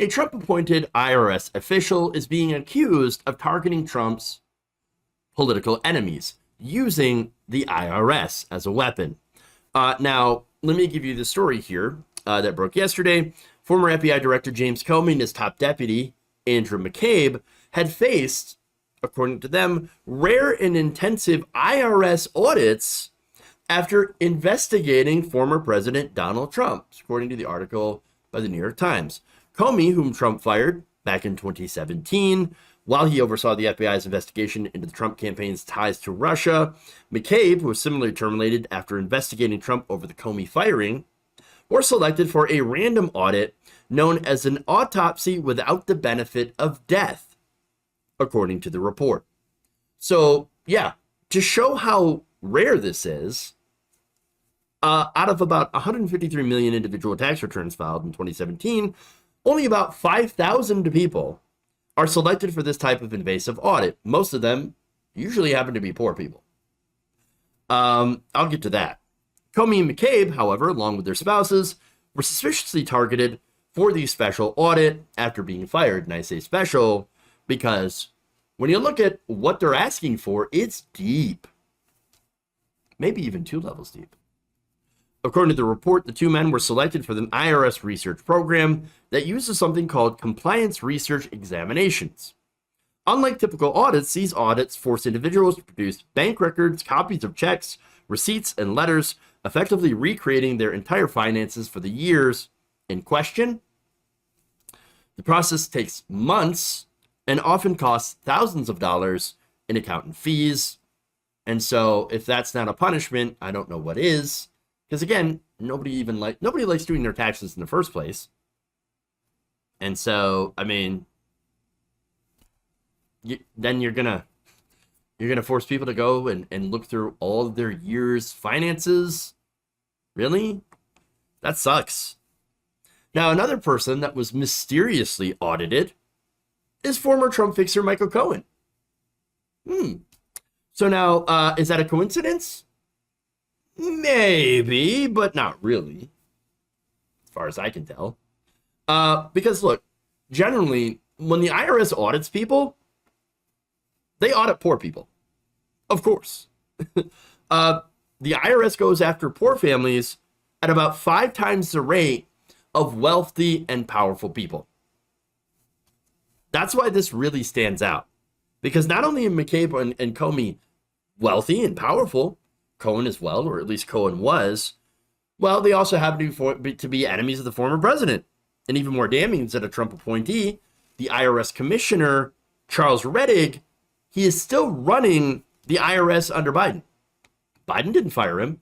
A Trump-appointed IRS official is being accused of targeting Trump's political enemies using the IRS as a weapon. Now, let me give you the story here that broke yesterday. Former FBI Director James Comey and his top deputy, Andrew McCabe, had faced, according to them, rare and intensive IRS audits after investigating former President Donald Trump, according to the article by the New York Times. Comey, whom Trump fired back in 2017, while he oversaw the FBI's investigation into the Trump campaign's ties to Russia, McCabe, who was similarly terminated after investigating Trump over the Comey firing, were selected for a random audit known as an autopsy without the benefit of death, according to the report. So, yeah, to show how rare this is, out of about 153 million individual tax returns filed in 2017, only about 5,000 people are selected for this type of invasive audit. Most of them usually happen to be poor people. I'll get to that. Comey and McCabe, however, along with their spouses, were suspiciously targeted for the special audit after being fired. And I say special because when you look at what they're asking for, it's deep. Maybe even 2 levels deep. According to the report, the 2 men were selected for the IRS research program that uses something called compliance research examinations. Unlike typical audits, these audits force individuals to produce bank records, copies of checks, receipts, and letters, effectively recreating their entire finances for the years in question. The process takes months and often costs thousands of dollars in accountant fees. And so if that's not a punishment, I don't know what is. Because again, nobody likes doing their taxes in the first place. And so, I mean, then you're gonna force people to go and look through all of their year's finances. Really? That sucks. Now, another person that was mysteriously audited is former Trump fixer Michael Cohen. So now, is that a coincidence? Maybe, but not really, as far as I can tell. Because look, generally, when the IRS audits people, they audit poor people. Of course. The IRS goes after poor families at about 5 times the rate of wealthy and powerful people. That's why this really stands out. Because not only are McCabe and Comey wealthy and powerful, Cohen as well, or at least Cohen was, well, they also happen to be enemies of the former president. And even more damning is that a Trump appointee, the IRS commissioner, Charles Rettig, he is still running the IRS under Biden. Biden didn't fire him.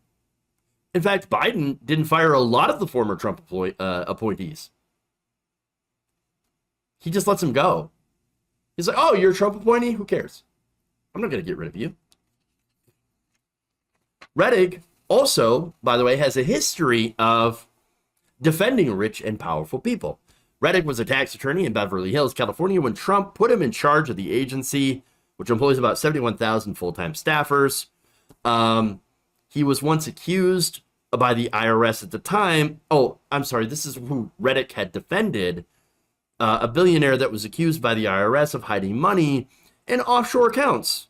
In fact, Biden didn't fire a lot of the former Trump appointees. He just lets them go. He's like, oh, you're a Trump appointee? Who cares? I'm not going to get rid of you. Rettig also, by the way, has a history of defending rich and powerful people. Rettig was a tax attorney in Beverly Hills, California, when Trump put him in charge of the agency, which employs about 71,000 full-time staffers. He was once accused by the IRS at the time. Oh, I'm sorry. This is who Rettig had defended. A billionaire that was accused by the IRS of hiding money in offshore accounts.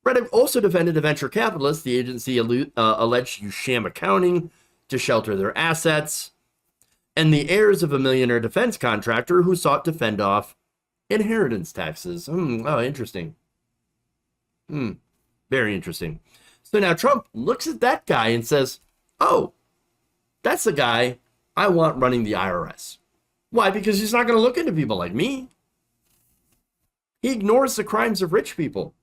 Rettig also defended a venture capitalist. The agency alleged used sham accounting to shelter their assets, and the heirs of a millionaire defense contractor who sought to fend off inheritance taxes. Oh, interesting. Very interesting. So now Trump looks at that guy and says, oh, that's the guy I want running the IRS. Why? Because he's not going to look into people like me. He ignores the crimes of rich people.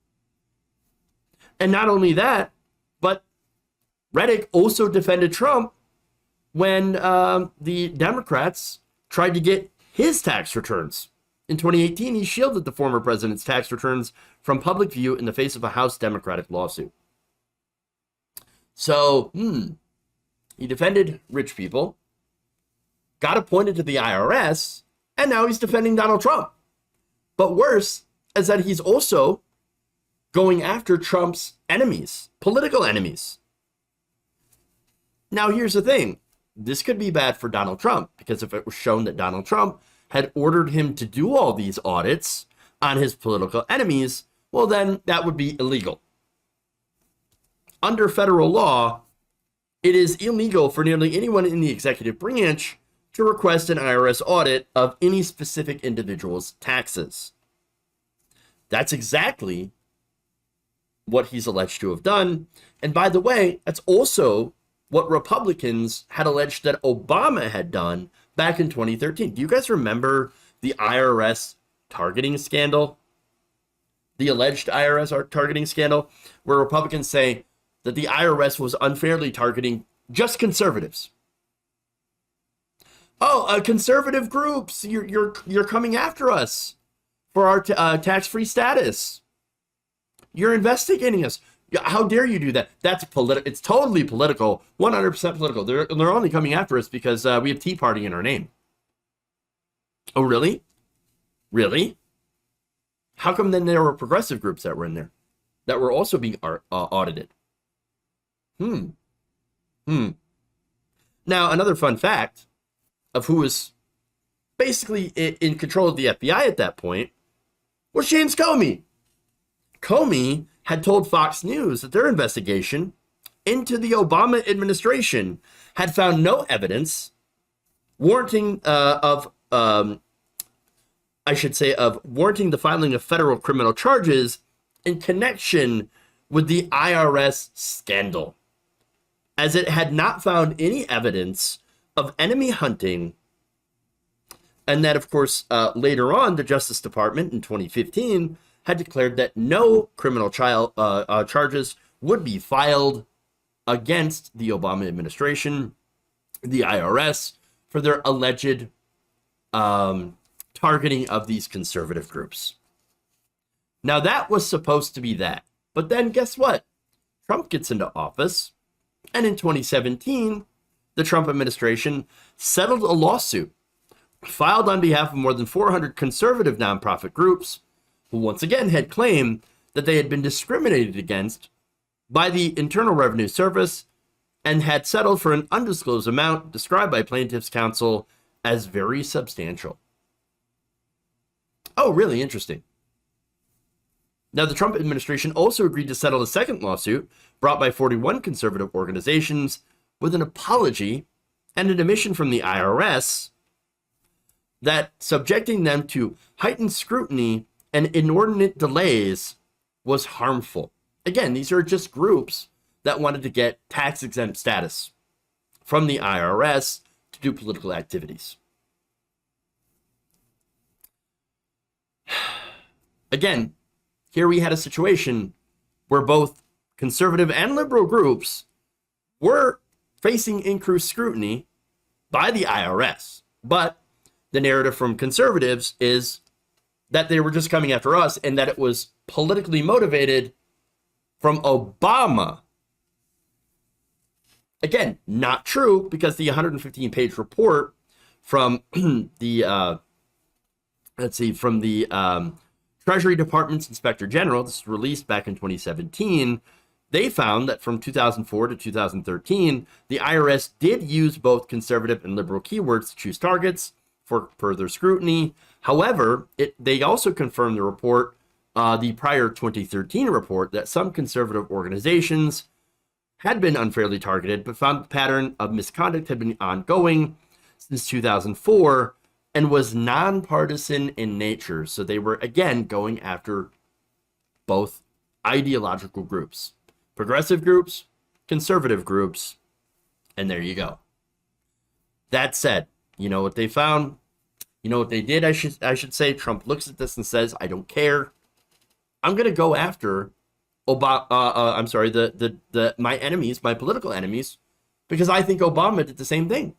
And not only that, but Rettig also defended Trump when the Democrats tried to get his tax returns. In 2018, he shielded the former president's tax returns from public view in the face of a House Democratic lawsuit. So, he defended rich people, got appointed to the IRS, and now he's defending Donald Trump. But worse is that he's also going after Trump's enemies, political enemies. Now, here's the thing. This could be bad for Donald Trump, because if it was shown that Donald Trump had ordered him to do all these audits on his political enemies, well, then that would be illegal. Under federal law, it is illegal for nearly anyone in the executive branch to request an IRS audit of any specific individual's taxes. That's exactly what he's alleged to have done. And by the way, that's also what Republicans had alleged that Obama had done back in 2013. Do you guys remember the IRS targeting scandal? The alleged IRS targeting scandal, where Republicans say that the IRS was unfairly targeting just conservatives. Oh, conservative groups, you're coming after us for our tax-free status. You're investigating us. How dare you do that? That's political. It's totally political, 100% political. They're only coming after us because we have Tea Party in our name. Oh, really? Really? How come then there were progressive groups that were in there that were also being audited? Now, another fun fact of who was basically in control of the FBI at that point was James Comey. Comey had told Fox News that their investigation into the Obama administration had found no evidence warranting warranting the filing of federal criminal charges in connection with the IRS scandal, as it had not found any evidence of enemy hunting. And that, of course, later on, the Justice Department in 2015 had declared that no criminal charges would be filed against the Obama administration, the IRS, for their alleged targeting of these conservative groups. Now, that was supposed to be that. But then guess what? Trump gets into office, and in 2017, the Trump administration settled a lawsuit filed on behalf of more than 400 conservative nonprofit groups who once again had claimed that they had been discriminated against by the Internal Revenue Service and had settled for an undisclosed amount described by plaintiffs' counsel as very substantial. Oh, really interesting. Now, the Trump administration also agreed to settle a second lawsuit brought by 41 conservative organizations with an apology and an admission from the IRS that subjecting them to heightened scrutiny and inordinate delays was harmful. Again, these are just groups that wanted to get tax-exempt status from the IRS to do political activities. Again, here we had a situation where both conservative and liberal groups were facing increased scrutiny by the IRS. But the narrative from conservatives is that they were just coming after us and that it was politically motivated from Obama. Again, not true, because the 115-page report from the Treasury Department's Inspector General, this was released back in 2017, they found that from 2004 to 2013, the IRS did use both conservative and liberal keywords to choose targets for further scrutiny. However, they also confirmed the report, the prior 2013 report, that some conservative organizations had been unfairly targeted, but found the pattern of misconduct had been ongoing since 2004 and was nonpartisan in nature. So they were, again, going after both ideological groups, progressive groups, conservative groups, and there you go. That said, you know what they found? You know what they did, I should say? Trump looks at this and says, I don't care. I'm going to go after my enemies, my political enemies, because I think Obama did the same thing.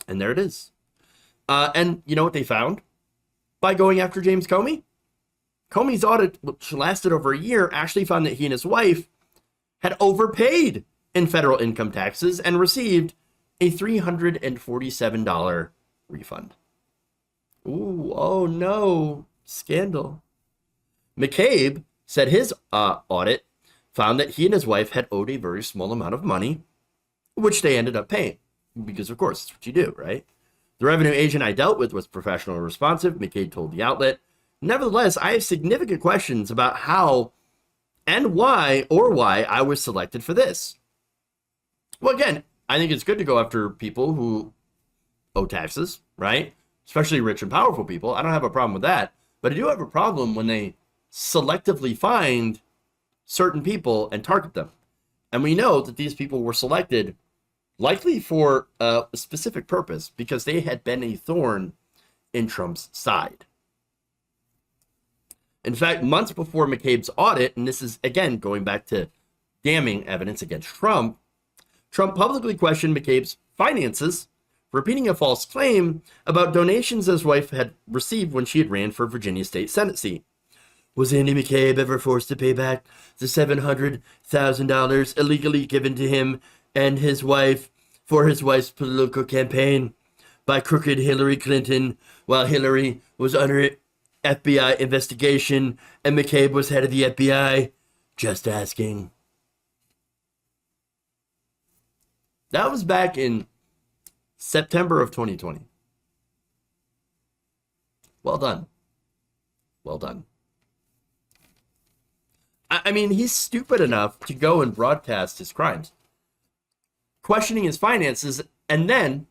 And there it is. And you know what they found by going after James Comey? Comey's audit, which lasted over a year, actually found that he and his wife had overpaid in federal income taxes and received a $347 refund. Ooh, oh no, scandal. McCabe said his audit found that he and his wife had owed a very small amount of money, which they ended up paying. because of course, it's what you do, right? The revenue agent I dealt with was professional and responsive, McCabe told the outlet. Nevertheless, I have significant questions about how and why I was selected for this. Well, again, I think it's good to go after people who owe taxes, right? Especially rich and powerful people. I don't have a problem with that. But I do have a problem when they selectively find certain people and target them. And we know that these people were selected likely for a specific purpose because they had been a thorn in Trump's side. In fact, months before McCabe's audit, and this is, again, going back to damning evidence against Trump, Trump publicly questioned McCabe's finances, repeating a false claim about donations his wife had received when she had ran for Virginia state Senate seat. Was Andy McCabe ever forced to pay back the $700,000 illegally given to him and his wife for his wife's political campaign by crooked Hillary Clinton while Hillary was under FBI investigation and McCabe was head of the FBI? Just asking. That was back in September of 2020. Well done. Well done. I mean, he's stupid enough to go and broadcast his crimes, questioning his finances, and then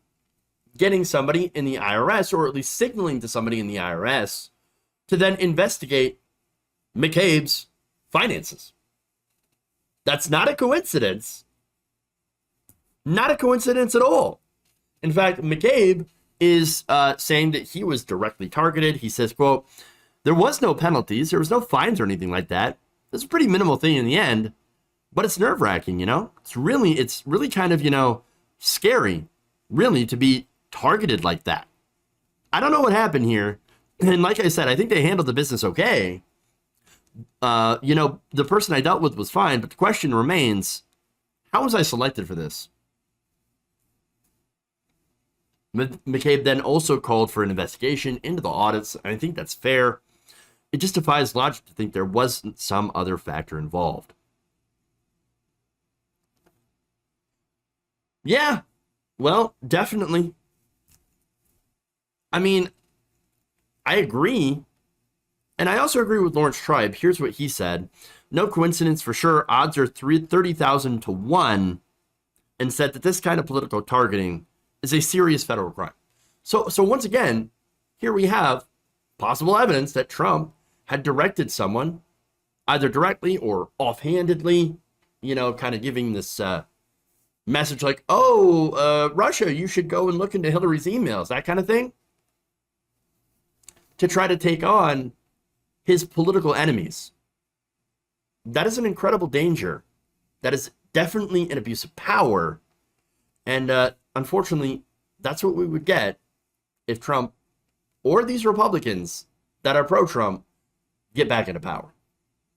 getting somebody in the IRS, or at least signaling to somebody in the IRS, to then investigate McCabe's finances. That's not a coincidence. Not a coincidence at all. In fact, McCabe is saying that he was directly targeted. He says, quote, there was no penalties. There was no fines or anything like that. It's a pretty minimal thing in the end, but it's nerve-wracking, you know? It's really kind of, you know, scary, really, to be targeted like that. I don't know what happened here. And like I said, I think they handled the business okay. You know, the person I dealt with was fine, but the question remains, how was I selected for this? McCabe then also called for an investigation into the audits, and I think that's fair. It just defies logic to think there wasn't some other factor involved. Yeah, well, definitely. I mean, I agree. And I also agree with Lawrence Tribe. Here's what he said. No coincidence for sure. Odds are 30,000 to 1, and said that this kind of political targeting is a serious federal crime. So once again, here we have possible evidence that Trump had directed someone, either directly or offhandedly, you know, kind of giving this message like, Russia, you should go and look into Hillary's emails, that kind of thing, to try to take on his political enemies. That is an incredible danger. That is definitely an abuse of power. And unfortunately, that's what we would get if Trump or these Republicans that are pro-Trump get back into power.